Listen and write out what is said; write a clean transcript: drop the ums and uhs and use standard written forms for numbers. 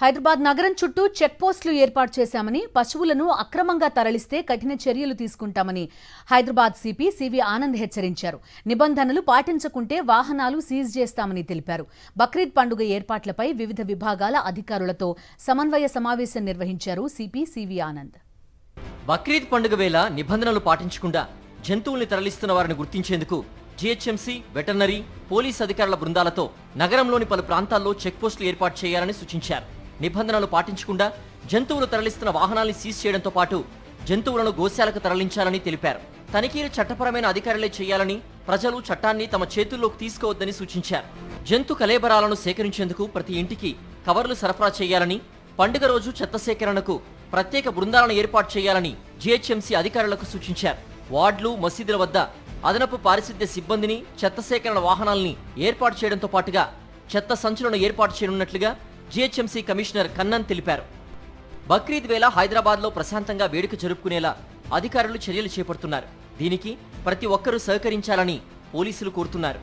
హైదరాబాద్ నగరం చుట్టూ చెక్ పోస్టులు ఏర్పాటు చేశామని, పశువులను అక్రమంగా తరలిస్తే కఠిన చర్యలు తీసుకుంటామని హైదరాబాద్ సిపి సివి ఆనంద్ హెచ్చరించారు. నిబంధనలు పాటించకుంటే వాహనాలు సీజ్ చేస్తామని తెలిపారు. బక్రీద్ పండుగ ఏర్పాట్లపై వివిధ విభాగాల అధికారులతో సమన్వయ సమావేశం నిర్వహించారు సిపి సివి ఆనంద్. బక్రీద్ పండుగ వేళ నిబంధనలు పాటించకుండా జంతువుల్ని తరలిస్తున్న వారిని గుర్తించేందుకు జీహెచ్ఎంసీ, వెటర్నరీ, పోలీస్ అధికారుల బృందాలతో నగరంలోని పలు ప్రాంతాల్లో చెక్ పోస్టులు ఏర్పాటు చేయాలని సూచించారు. నిబంధనలు పాటించకుండా జంతువులు తరలిస్తున్న వాహనాల్ని సీజ్ చేయడంతో పాటు జంతువులను గోశాలకు తరలించాలని తెలిపారు. తనిఖీలు చట్టపరమైన అధికారులే చేయాలని, ప్రజలు చట్టాన్ని తమ చేతుల్లోకి తీసుకోవద్దని సూచించారు. జంతు కళేబరాలను సేకరించేందుకు ప్రతి ఇంటికి కవర్లు సరఫరా చేయాలని, పండుగ రోజు చెత్త సేకరణకు ప్రత్యేక బృందాలను ఏర్పాటు చేయాలని జీహెచ్ఎంసీ అధికారులకు సూచించారు. వార్డులు, మసీదుల వద్ద అదనపు పారిశుద్ధ్య సిబ్బందిని, చెత్త సేకరణ వాహనాల్ని ఏర్పాటు చేయడంతో పాటుగా చెత్త సంచులను ఏర్పాటు చేయనున్నట్లుగా జీహెచ్ఎంసీ కమిషనర్ కన్నన్ తెలిపారు. బక్రీద్ వేళ హైదరాబాద్లో ప్రశాంతంగా వేడుక జరుపుకునేలా అధికారులు చర్యలు చేపడుతున్నారు. దీనికి ప్రతి ఒక్కరూ సహకరించాలని పోలీసులు కోరుతున్నారు.